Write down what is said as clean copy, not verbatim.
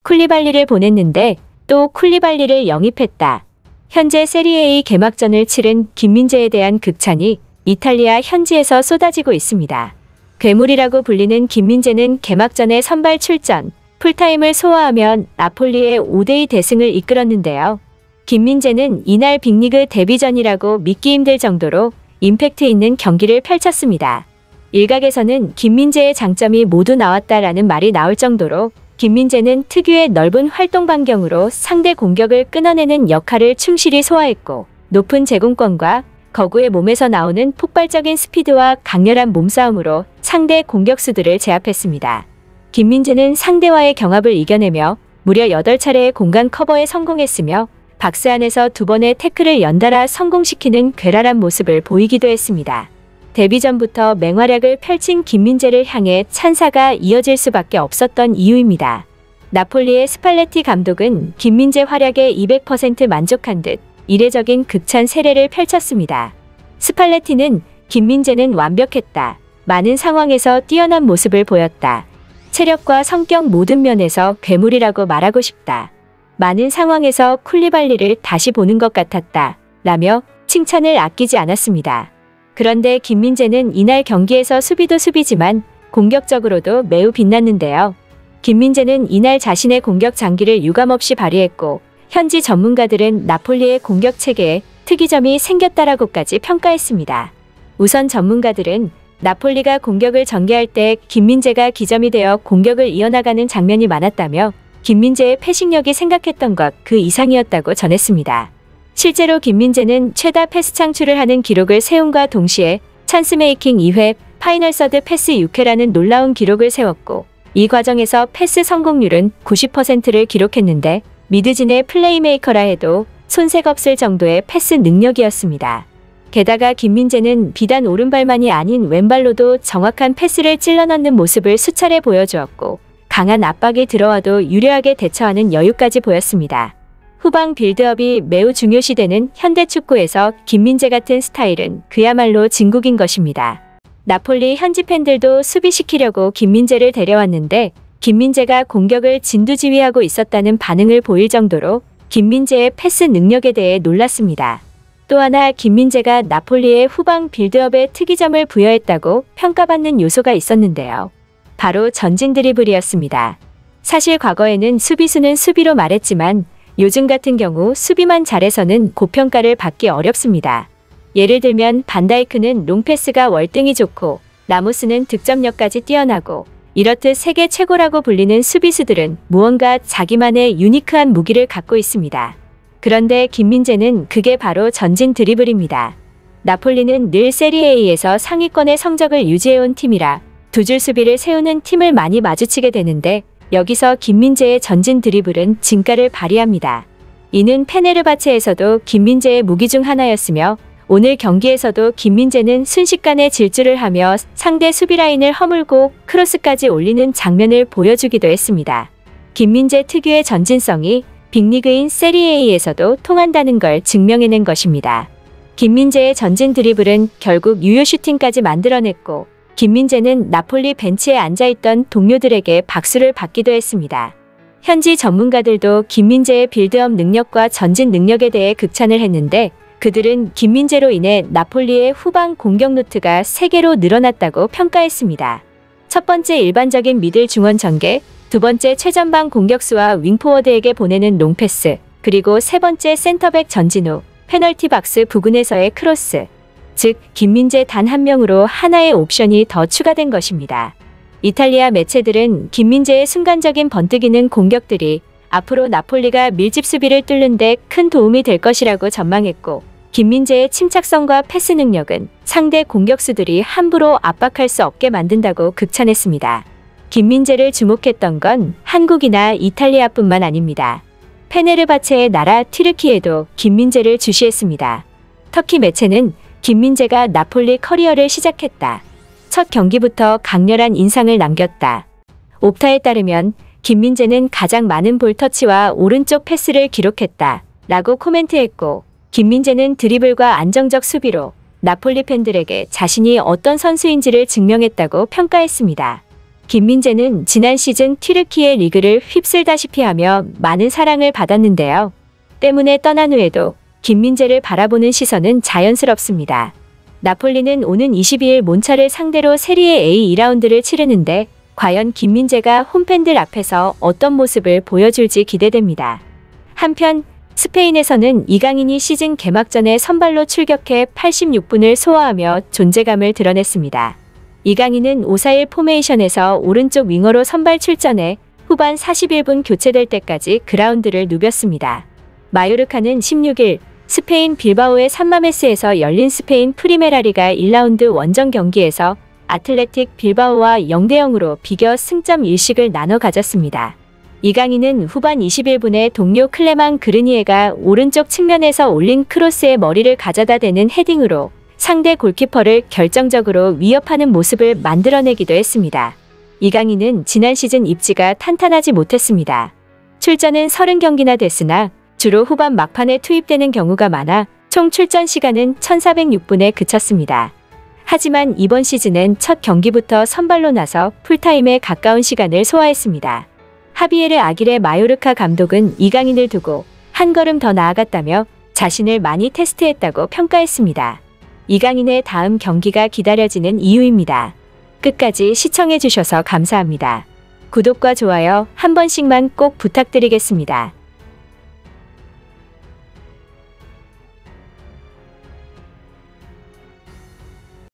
쿨리발리를 보냈는데 또 쿨리발리를 영입했다. 현재 세리에 A 개막전을 치른 김민재에 대한 극찬이 이탈리아 현지에서 쏟아지고 있습니다. 괴물이라고 불리는 김민재는 개막전에 선발 출전, 풀타임을 소화하면 나폴리의 5대2 대승을 이끌었는데요. 김민재는 이날 빅리그 데뷔전이라고 믿기 힘들 정도로 임팩트 있는 경기를 펼쳤습니다. 일각에서는 김민재의 장점이 모두 나왔다라는 말이 나올 정도로 김민재는 특유의 넓은 활동 반경으로 상대 공격을 끊어내는 역할을 충실히 소화했고 높은 제공권과 거구의 몸에서 나오는 폭발적인 스피드와 강렬한 몸싸움으로 상대 공격수들을 제압했습니다. 김민재는 상대와의 경합을 이겨내며 무려 8차례의 공간 커버에 성공했으며 박스 안에서 2번의 태클을 연달아 성공시키는 괴랄한 모습을 보이기도 했습니다. 데뷔전부터 맹활약을 펼친 김민재를 향해 찬사가 이어질 수밖에 없었던 이유입니다. 나폴리의 스팔레티 감독은 김민재 활약에 200% 만족한 듯 이례적인 극찬 세례를 펼쳤습니다. 스팔레티는 김민재는 완벽했다. 많은 상황에서 뛰어난 모습을 보였다. 체력과 성격 모든 면에서 괴물이라고 말하고 싶다. 많은 상황에서 쿨리발리를 다시 보는 것 같았다. 라며 칭찬을 아끼지 않았습니다. 그런데 김민재는 이날 경기에서 수비도 수비지만 공격적으로도 매우 빛났는데요. 김민재는 이날 자신의 공격 장기를 유감없이 발휘했고 현지 전문가들은 나폴리의 공격 체계에 특이점이 생겼다라고까지 평가했습니다. 우선 전문가들은 나폴리가 공격을 전개할 때 김민재가 기점이 되어 공격을 이어나가는 장면이 많았다며 김민재의 패싱력이 생각했던 것 그 이상이었다고 전했습니다. 실제로 김민재는 최다 패스 창출을 하는 기록을 세움과 동시에 찬스메이킹 2회, 파이널 서드 패스 6회라는 놀라운 기록을 세웠고 이 과정에서 패스 성공률은 90%를 기록했는데 미드진의 플레이메이커라 해도 손색 없을 정도의 패스 능력이었습니다. 게다가 김민재는 비단 오른발만이 아닌 왼발로도 정확한 패스를 찔러 넣는 모습을 수차례 보여주었고 강한 압박이 들어와도 유려하게 대처하는 여유까지 보였습니다. 후방 빌드업이 매우 중요시되는 현대축구에서 김민재 같은 스타일은 그야말로 진국인 것입니다. 나폴리 현지 팬들도 수비시키려고 김민재를 데려왔는데 김민재가 공격을 진두지휘하고 있었다는 반응을 보일 정도로 김민재의 패스 능력에 대해 놀랐습니다. 또 하나 김민재가 나폴리의 후방 빌드업에 특이점을 부여했다고 평가받는 요소가 있었는데요. 바로 전진 드리블이었습니다. 사실 과거에는 수비수는 수비로 말했지만 요즘 같은 경우 수비만 잘해서는 고평가를 받기 어렵습니다. 예를 들면 반다이크는 롱패스가 월등히 좋고 라모스는 득점력까지 뛰어나고 이렇듯 세계 최고라고 불리는 수비수들은 무언가 자기만의 유니크한 무기를 갖고 있습니다. 그런데 김민재는 그게 바로 전진 드리블입니다. 나폴리는 늘 세리에A에서 상위권의 성적을 유지해온 팀이라 두 줄 수비를 세우는 팀을 많이 마주치게 되는데 여기서 김민재의 전진 드리블은 진가를 발휘합니다. 이는 페네르바체에서도 김민재의 무기 중 하나였으며 오늘 경기에서도 김민재는 순식간에 질주를 하며 상대 수비 라인을 허물고 크로스까지 올리는 장면을 보여주기도 했습니다. 김민재 특유의 전진성이 빅리그인 세리에A에서도 통한다는 걸 증명해낸 것입니다. 김민재의 전진 드리블은 결국 유효 슈팅까지 만들어냈고 김민재는 나폴리 벤치에 앉아있던 동료들에게 박수를 받기도 했습니다. 현지 전문가들도 김민재의 빌드업 능력과 전진 능력에 대해 극찬을 했는데 그들은 김민재로 인해 나폴리의 후방 공격 루트가 3개로 늘어났다고 평가했습니다. 첫 번째 일반적인 미들 중원 전개, 두 번째 최전방 공격수와 윙포워드에게 보내는 롱패스, 그리고 세 번째 센터백 전진 후 페널티 박스 부근에서의 크로스. 즉 김민재 단 한 명으로 하나의 옵션이 더 추가된 것입니다. 이탈리아 매체들은 김민재의 순간적인 번뜩이는 공격들이 앞으로 나폴리가 밀집 수비를 뚫는 데 큰 도움이 될 것이라고 전망했고 김민재의 침착성과 패스 능력은 상대 공격수들이 함부로 압박할 수 없게 만든다고 극찬했습니다. 김민재를 주목했던 건 한국이나 이탈리아뿐만 아닙니다. 페네르바체의 나라 튀르키에도 김민재를 주시했습니다. 터키 매체는 김민재가 나폴리 커리어를 시작했다. 첫 경기부터 강렬한 인상을 남겼다. 옵타에 따르면 김민재는 가장 많은 볼터치와 오른쪽 패스를 기록했다. 라고 코멘트했고 김민재는 드리블과 안정적 수비로 나폴리 팬들에게 자신이 어떤 선수인지를 증명했다고 평가했습니다. 김민재는 지난 시즌 튀르키예 리그를 휩쓸다시피 하며 많은 사랑을 받았는데요. 때문에 떠난 후에도 김민재를 바라보는 시선은 자연스럽습니다. 나폴리는 오는 22일 몬차를 상대로 세리에 A 2라운드를 치르는데 과연 김민재가 홈팬들 앞에서 어떤 모습을 보여줄지 기대됩니다. 한편 스페인에서는 이강인이 시즌 개막전에 선발로 출격해 86분을 소화하며 존재감을 드러냈습니다. 이강인은 5-4-1 포메이션에서 오른쪽 윙어로 선발 출전해 후반 41분 교체될 때까지 그라운드를 누볐습니다. 마요르카는 16일 스페인 빌바오의 산마메스에서 열린 스페인 프리메라리가 1라운드 원정 경기에서 아틀레틱 빌바오와 0대0으로 비겨 승점 일식을 나눠 가졌습니다. 이강인은 후반 21분에 동료 클레망 그르니에가 오른쪽 측면에서 올린 크로스에 머리를 가져다 대는 헤딩으로 상대 골키퍼를 결정적으로 위협하는 모습을 만들어내기도 했습니다. 이강인은 지난 시즌 입지가 탄탄하지 못했습니다. 출전은 30경기나 됐으나 주로 후반 막판에 투입되는 경우가 많아 총 출전 시간은 1406분에 그쳤습니다. 하지만 이번 시즌은 첫 경기부터 선발로 나서 풀타임에 가까운 시간을 소화했습니다. 하비에르 아길레 마요르카 감독은 이강인을 두고 한 걸음 더 나아갔다며 자신을 많이 테스트했다고 평가했습니다. 이강인의 다음 경기가 기다려지는 이유입니다. 끝까지 시청해주셔서 감사합니다. 구독과 좋아요 한 번씩만 꼭 부탁드리겠습니다.